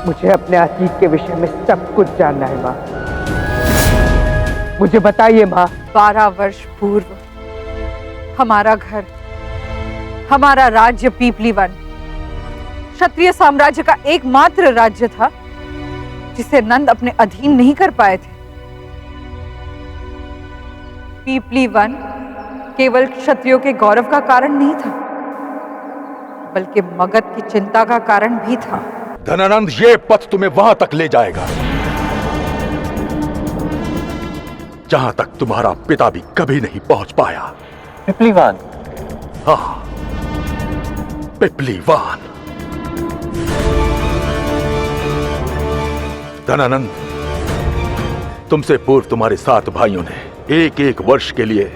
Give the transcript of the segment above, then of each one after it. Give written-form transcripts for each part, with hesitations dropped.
मुझे अपने अतीत के विषय में सब कुछ जानना है माँ। मुझे बताइए माँ। 12 वर्ष पूर्व हमारा घर, हमारा राज्य पीपली वन क्षत्रिय साम्राज्य का एकमात्र राज्य था जिसे नंद अपने अधीन नहीं कर पाए थे। पीपली वन केवल क्षत्रियों के गौरव का कारण नहीं था, बल्कि मगध की चिंता का कारण भी था। धनानंद, ये पथ तुम्हें वहां तक ले जाएगा जहां तक तुम्हारा पिता भी कभी नहीं पहुंच पाया। पिपलीवान? हाँ, पिपलीवान। धनानंद, तुमसे पूर्व तुम्हारे 7 भाइयों ने एक एक वर्ष के लिए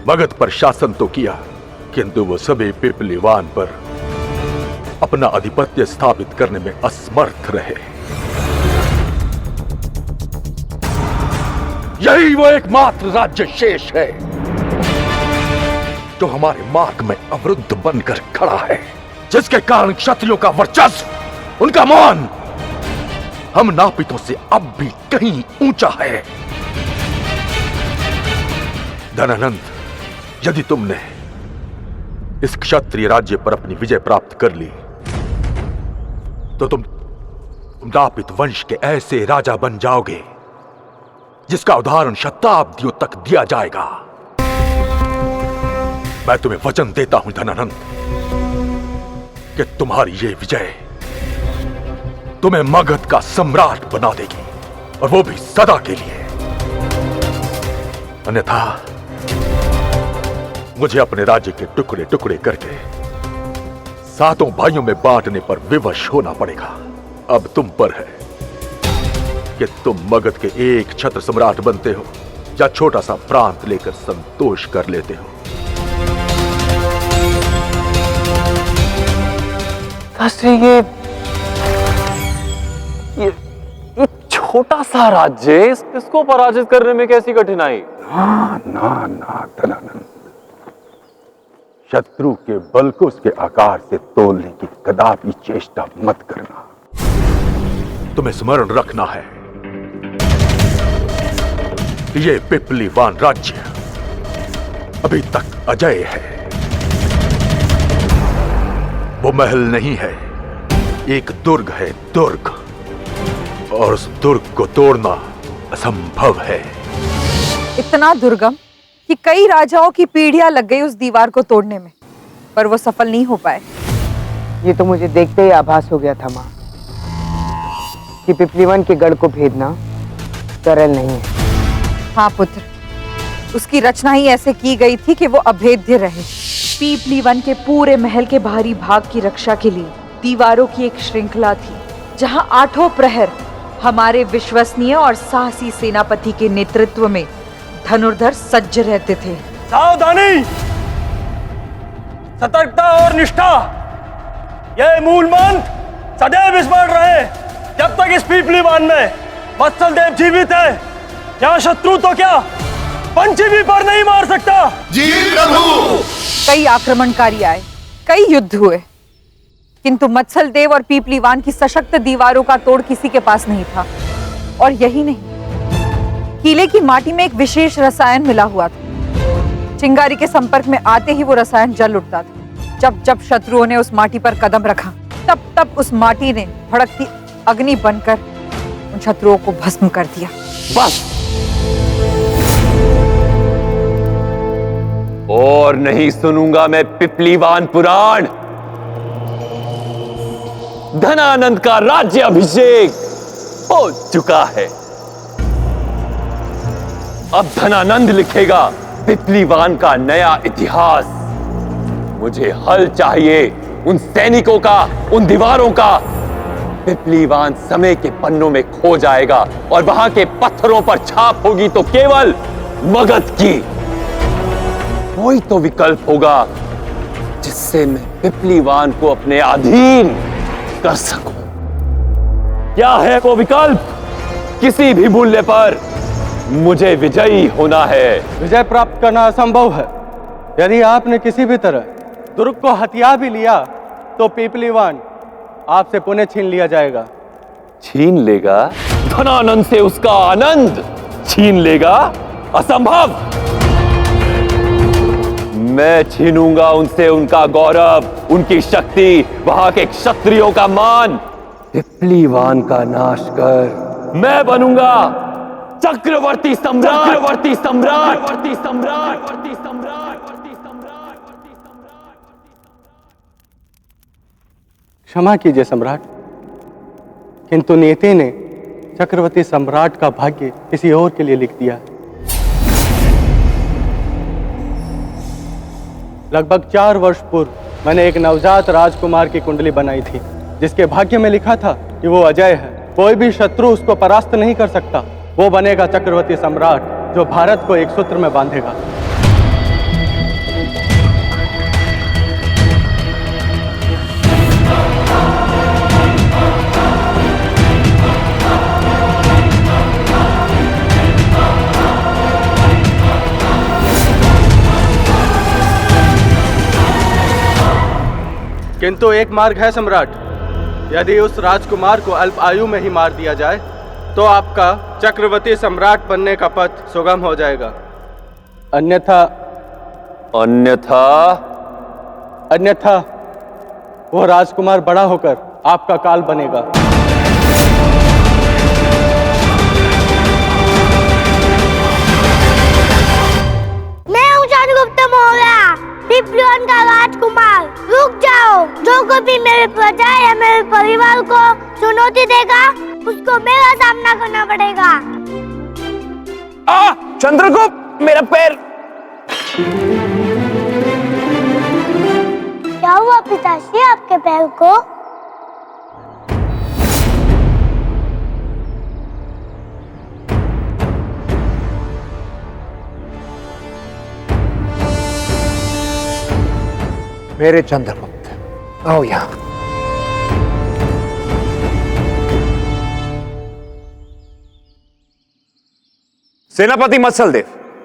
मगध पर शासन तो किया, किंतु वो सभी पिपलीवान पर अपना आधिपत्य स्थापित करने में असमर्थ रहे। यही वो एकमात्र राज्य शेष है जो हमारे मार्ग में अवरुद्ध बनकर खड़ा है, जिसके कारण क्षत्रियों का वर्चस्व, उनका मान हम नापितों से अब भी कहीं ऊंचा है। धनानंद, यदि तुमने इस क्षत्रिय राज्य पर अपनी विजय प्राप्त कर ली तो तुम नापित वंश के ऐसे राजा बन जाओगे जिसका उदाहरण शताब्दियों तक दिया जाएगा। मैं तुम्हें वचन देता हूं धनानंद कि तुम्हारी ये विजय तुम्हें मगध का सम्राट बना देगी, और वो भी सदा के लिए। अन्यथा मुझे अपने राज्य के टुकड़े टुकड़े करके 7 भाइयों में बांटने पर विवश होना पड़ेगा। अब तुम पर है कि तुम मगध के एक छत्र सम्राट बनते हो या छोटा सा प्रांत लेकर संतोष कर लेते हो। ये छोटा सा राज्य, इसको पराजित करने में कैसी कठिनाई? ना धनानंद, शत्रु के बल को उसके आकार से तोलने की कदापि चेष्टा मत करना। तुम्हें स्मरण रखना है कि ये पिपलीवान राज्य अभी तक अजय है। वो महल नहीं है, एक दुर्ग है, दुर्ग, और उस दुर्ग को तोड़ना असंभव है। इतना दुर्गम कि कई राजाओं की पीढ़ियां लग गई उस दीवार को तोड़ने में, पर वो सफल नहीं हो पाए। ये तो मुझे देखते ही आभास हो गया था माँ कि पिपलीवन के गढ़ को भेदना सरल नहीं है। हाँ पुत्र, उसकी रचना ही ऐसे की गई थी कि वो अभेद्य रहे। पीपली वन के पूरे महल के बाहरी भाग की रक्षा के लिए दीवारों की एक श्रृंखला थी, जहां 8 प्रहर हमारे विश्वसनीय और साहसी सेनापति के नेतृत्व में धनुर्धर सज्ज रहते थे। सावधानी, सतर्कता और निष्ठा, यह मूल मंत्र सदैव स्मरण रहे। जब तक इस पीपलीवान में वत्सल देव जीवित है, क्या शत्रु तो क्या पंछी भी पर नहीं मार सकता। जी प्रभु। कई आक्रमणकारी आए, कई युद्ध हुए, किंतु मत्सल देव और पीपलीवान की सशक्त दीवारों का तोड़ किसी के पास नहीं था। और यही नहीं, किले की माटी में एक विशेष रसायन मिला हुआ था। चिंगारी के संपर्क में आते ही वो रसायन जल उठता था। जब जब शत्रुओं ने उस माटी पर कदम रखा, तब तब उस माटी ने भड़कती अग्नि बनकर उन शत्रुओं को भस्म कर दिया। बस, और नहीं सुनूंगा मैं पिपलीवान पुराण। धनानंद का राज्य अभिषेक हो चुका है। अब धनानंद लिखेगा पिपलीवान का नया इतिहास। मुझे हल चाहिए उन सैनिकों का, उन दीवारों का। पिपलीवान समय के पन्नों में खो जाएगा और वहां के पत्थरों पर छाप होगी तो केवल मगध की। कोई तो विकल्प होगा जिससे मैं पिपलीवान को अपने अधीन कर सकूं। क्या है वो विकल्प? किसी भी मूल्य पर मुझे विजयी होना है। विजय प्राप्त करना असंभव है। यदि आपने किसी भी तरह दुर्ग को हथिया भी लिया तो पीपलीवान आपसे पुनः छीन लिया जाएगा। छीन लेगा धनानंद से उसका आनंद, छीन लेगा असंभव। मैं छीनूंगा उनसे उनका गौरव, उनकी शक्ति, वहां के क्षत्रियों का मान। पिपलीवान का नाश कर मैं बनूंगा चक्रवर्ती सम्राट, चक्रवर्ती सम्राट, चक्रवर्ती सम्राट, चक्रवर्ती सम्राट। क्षमा कीजिए सम्राट, किंतु नीति ने चक्रवर्ती सम्राट का भाग्य किसी और के लिए लिख दिया। लगभग 4 वर्ष पूर्व मैंने एक नवजात राजकुमार की कुंडली बनाई थी, जिसके भाग्य में लिखा था कि वो अजय है, कोई भी शत्रु उसको परास्त नहीं कर सकता। वो बनेगा चक्रवर्ती सम्राट, जो भारत को एक सूत्र में बांधेगा। किंतु एक मार्ग है सम्राट, यदि उस राजकुमार को अल्प आयु में ही मार दिया जाए तो आपका चक्रवर्ती सम्राट बनने का पथ सुगम हो जाएगा। अन्यथा अन्यथा अन्यथा वो राजकुमार बड़ा होकर आपका काल बनेगा। मैं हूँ चंद्रगुप्त मौर्य, पिपलीवान का राजकुमार। रुक जाओ, जो कभी मेरे प्रजा या मेरे परिवार को चुनौती देगा उसको मेरा सामना करना पड़ेगा। चंद्रगुप्त, मेरा पैर। क्या हुआ पिताश्री आपके पैर को? मेरे चंद्रगुप्त, आओ यहाँ। सेनापति मत्सलदेव,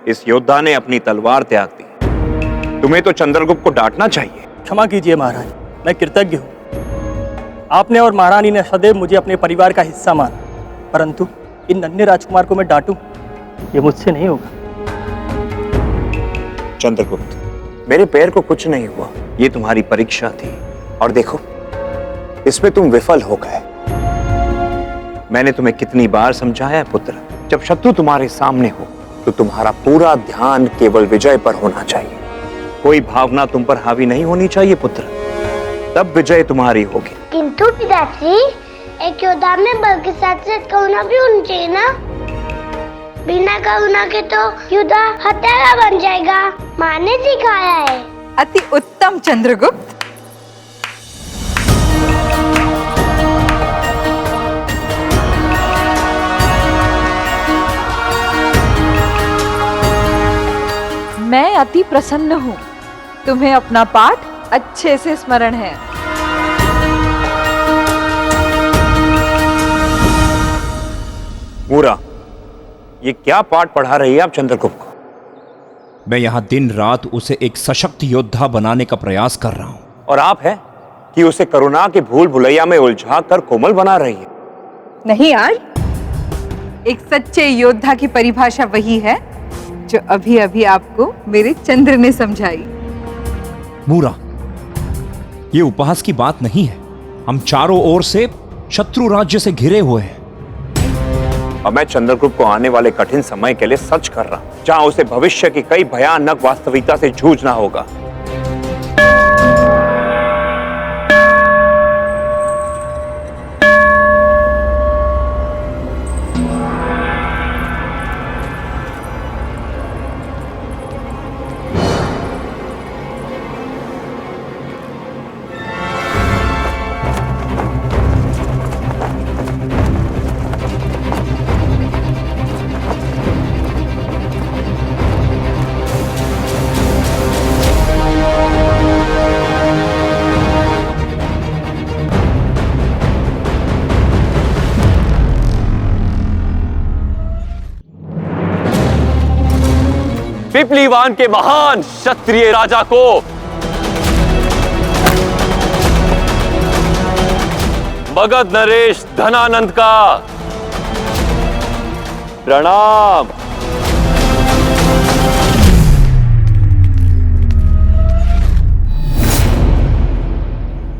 इस योद्धा ने अपनी तलवार त्याग दी। तुम्हें तो चंद्रगुप्त को डांटना चाहिए। क्षमा कीजिए महाराज, मैं कृतज्ञ हूँ। आपने और महारानी ने सदैव मुझे अपने परिवार का हिस्सा माना, परंतु इन अन्य राजकुमार को मैं डांटूं, ये मुझसे नहीं होगा। चंद्रगुप्त, मेरे पैर को कुछ नहीं हुआ, ये तुम्हारी परीक्षा थी और देखो इसमें तुम विफल हो गए। मैंने तुम्हें कितनी बार समझाया पुत्र, जब शत्रु तुम्हारे सामने हो तो तुम्हारा पूरा ध्यान केवल विजय पर होना चाहिए, कोई भावना तुम पर हावी नहीं होनी चाहिए पुत्र, तब विजय तुम्हारी होगी। किंतु पिताश्री, एक योद्धा में बल के साथ साथ करुणा भी होनी चाहिए ना? बिना करुणा के तो योद्धा हत्यारा बन जाएगा, माँ ने सिखाया है। अति उत्तम चंद्रगुप्त। मैं अति प्रसन्न हूँ, तुम्हें अपना पाठ अच्छे से स्मरण है। मूरा, ये क्या पाठ पढ़ा रही है आप चंद्रगुप्त को? मैं यहां दिन रात उसे एक सशक्त योद्धा बनाने का प्रयास कर रहा हूं। और आप है कि उसे करुणा के भूल भुलैया में उलझा कर कोमल बना रही है। नहीं यार, एक सच्चे योद्धा की परिभाषा वही है जो अभी अभी आपको मेरे चंद्र ने समझाई। मूरा, ये उपहास की बात नहीं है। हम चारों ओर से शत्रु राज्य से घिरे हुए हैं और मैं चंद्रगुप्त को आने वाले कठिन समय के लिए सच कर रहा हूं, जहां उसे भविष्य की कई भयानक वास्तविकता से जूझना होगा। पिपलीवान के महान क्षत्रिय राजा को मगध नरेश धनानंद का प्रणाम।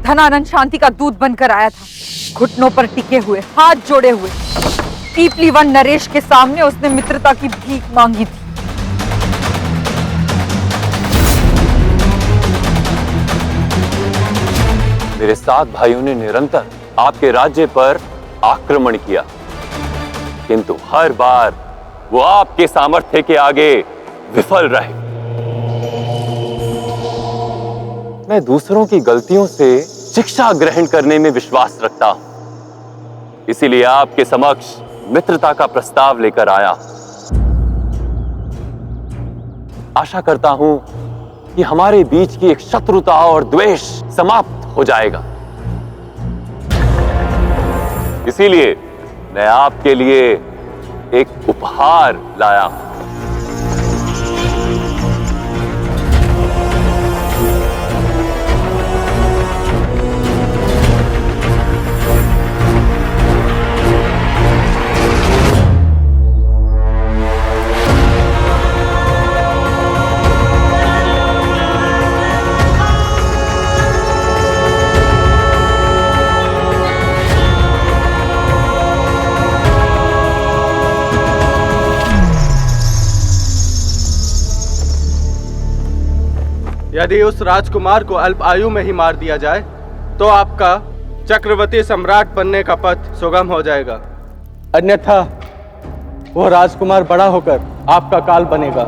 धनानंद शांति का दूत बनकर आया था, घुटनों पर टिके हुए, हाथ जोड़े हुए। पीपली वन नरेश के सामने उसने मित्रता की भीख मांगी थी। मेरे 7 भाइयों ने निरंतर आपके राज्य पर आक्रमण किया, किंतु हर बार वो आपके सामर्थ्य के आगे विफल रहे। मैं दूसरों की गलतियों से शिक्षा ग्रहण करने में विश्वास रखता हूं, इसीलिए आपके समक्ष मित्रता का प्रस्ताव लेकर आया। आशा करता हूं कि हमारे बीच की एक शत्रुता और द्वेष समाप्त हो जाएगा। इसीलिए मैं आपके लिए एक उपहार लाया हूं। यदि उस राजकुमार को अल्प आयु में ही मार दिया जाए तो आपका चक्रवर्ती सम्राट बनने का पथ सुगम हो जाएगा, अन्यथा वो राजकुमार बड़ा होकर आपका काल बनेगा।